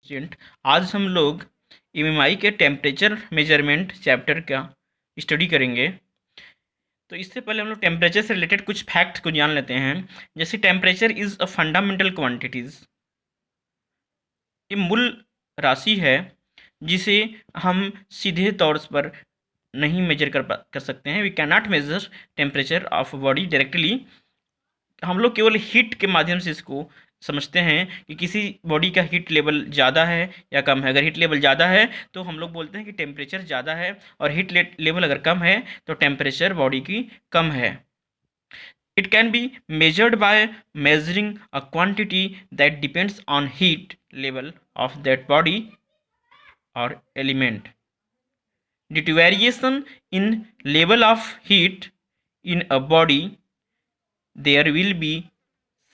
Student, आज हम लोग एमएमआई के टेम्परेचर मेजरमेंट चैप्टर का स्टडी करेंगे। तो इससे पहले हम लोग टेम्परेचर से रिलेटेड कुछ फैक्ट्स को जान लेते हैं। जैसे temperature is a fundamental quantities, ये मूल राशि है जिसे हम सीधे तौर पर नहीं मेजर कर सकते हैं। We can not measure temperature of body directly. हम लोग केवल हीट के माध्यम से इसको समझते हैं कि किसी बॉडी का हीट लेवल ज़्यादा है या कम है। अगर हीट लेवल ज़्यादा है तो हम लोग बोलते हैं कि टेम्परेचर ज़्यादा है, और हीट लेवल अगर कम है तो टेम्परेचर बॉडी की कम है। It can be measured by measuring a quantity that depends on heat level of that body और element. Due to variation in level of heat in a body, there will be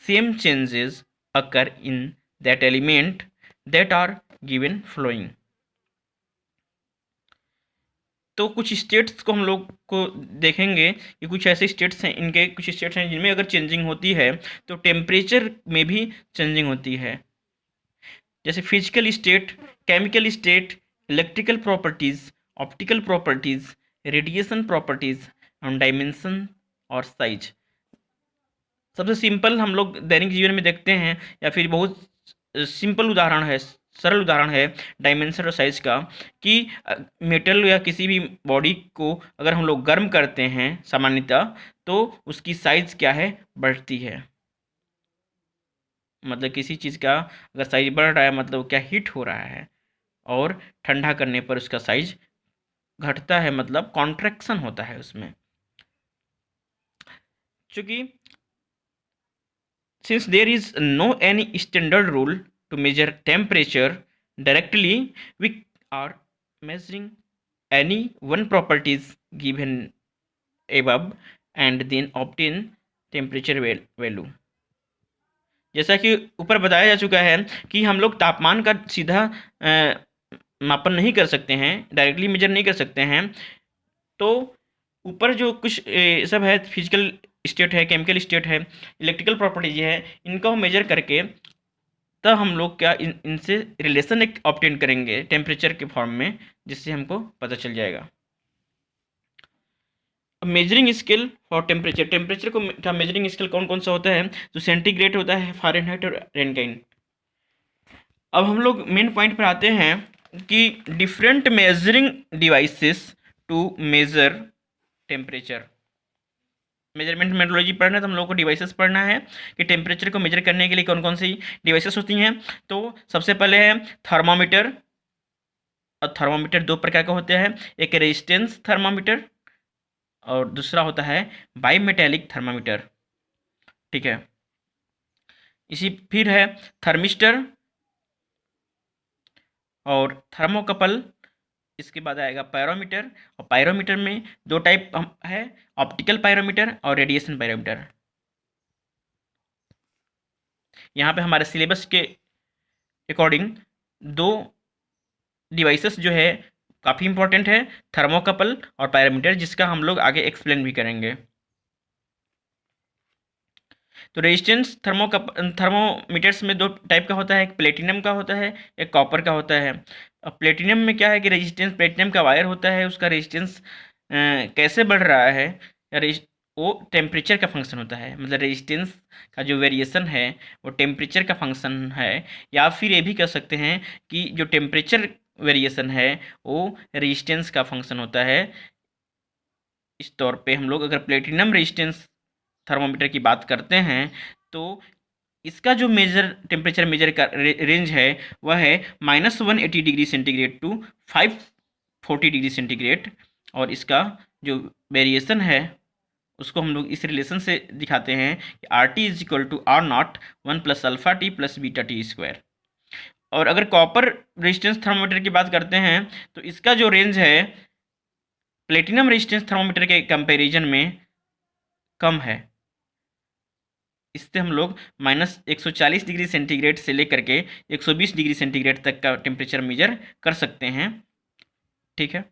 same changes occur in that element that are given flowing। तो कुछ states को हम लोग को देखेंगे कि कुछ ऐसे स्टेट्स हैं, इनके कुछ स्टेट्स हैं जिनमें अगर चेंजिंग होती है तो टेम्परेचर में भी चेंजिंग होती है। जैसे physical state, chemical state, electrical properties, optical properties, radiation properties और डायमेंशन और साइज। सबसे सिंपल हम लोग दैनिक जीवन में देखते हैं, या फिर बहुत सिंपल उदाहरण है, सरल उदाहरण है डायमेंशन और साइज का, कि मेटल या किसी भी बॉडी को अगर हम लोग गर्म करते हैं सामान्यतः, तो उसकी साइज क्या है, बढ़ती है। मतलब किसी चीज़ का अगर साइज बढ़ रहा है मतलब क्या, हीट हो रहा है, और ठंडा करने पर उसका साइज घटता है, मतलब कॉन्ट्रैक्शन होता है उसमें। चूँकि since there is no any standard rule to measure temperature directly, we are measuring any one properties given above and then obtain temperature value। जैसा कि ऊपर बताया जा चुका है कि हम लोग तापमान का सीधा मापन नहीं कर सकते हैं, डायरेक्टली मेजर नहीं कर सकते हैं। तो ऊपर जो कुछ सब है, फिजिकल स्टेट है, केमिकल स्टेट है, इलेक्ट्रिकल प्रॉपर्टीज है, इनको हम मेजर करके तब हम लोग क्या इनसे रिलेशन एक ऑब्टेन करेंगे टेम्परेचर के फॉर्म में, जिससे हमको पता चल जाएगा। अब measuring scale for temperature, temperature को क्या मेजरिंग स्केल कौन कौन सा होता है, तो सेंटीग्रेड होता है, फ़ारेनहाइट और रेनकाइन। अब हम लोग मेन पॉइंट पर आते हैं कि different measuring devices to measure temperature. Measurement metrology पढ़ना है तो हम लोग को डिवाइसेस पढ़ना है कि टेम्परेचर को मेजर करने के लिए कौन कौन सी डिवाइसेस होती हैं। तो सबसे पहले है थर्मामीटर। और थर्मामीटर दो प्रकार का होते हैं, एक रेजिस्टेंस थर्मामीटर और दूसरा होता है बाईमेटेलिक थर्मामीटर। ठीक है, इसी फिर है थर्मिस्टर और थर्मोकपल। इसके बाद आएगा पायरोमीटर, और पायरोमीटर में दो टाइप है, ऑप्टिकल पायरोमीटर और रेडिएशन पायरोमीटर। यहाँ पे हमारे सिलेबस के अकॉर्डिंग दो डिवाइसेस जो है काफ़ी इंपॉर्टेंट है, थर्मोकपल और पायरोमीटर, जिसका हम लोग आगे एक्सप्लेन भी करेंगे। तो रेजिस्टेंस थर्मोमीटर्स में दो टाइप का होता है, एक प्लेटिनम का होता है, एक कॉपर का होता है। अब प्लेटिनम में क्या है कि रेजिस्टेंस, प्लेटिनम का वायर होता है, उसका रेजिस्टेंस कैसे बढ़ रहा है, वो टेम्परेचर का फंक्शन होता है। मतलब रेजिस्टेंस का जो वेरिएशन है वो टेम्परेचर का फंक्शन है, या फिर ये भी कह सकते हैं कि जो टेम्परेचर वेरिएशन है वो रेजिस्टेंस का फंक्शन होता है। इस तौर पे हम लोग अगर प्लेटिनम रेजिस्टेंस थर्मोमीटर की बात करते हैं तो इसका जो टेम्परेचर मेजर का रेंज है वह है -180 degree centigrade to 540 degree centigrade, और इसका जो वेरिएशन है उसको हम लोग इस रिलेशन से दिखाते हैं कि RT is equal to R0 1 plus alpha T plus beta T square. और अगर कॉपर रेजिस्टेंस थर्मोमीटर की बात करते हैं तो इसका जो रेंज है प्लेटिनम रेजिस्टेंस थर्मोमीटर के कंपैरिजन में कम है। इससे हम लोग -140 डिग्री सेंटीग्रेड से लेकर के 120 डिग्री सेंटीग्रेड तक का टेम्परेचर मेजर कर सकते हैं। ठीक है।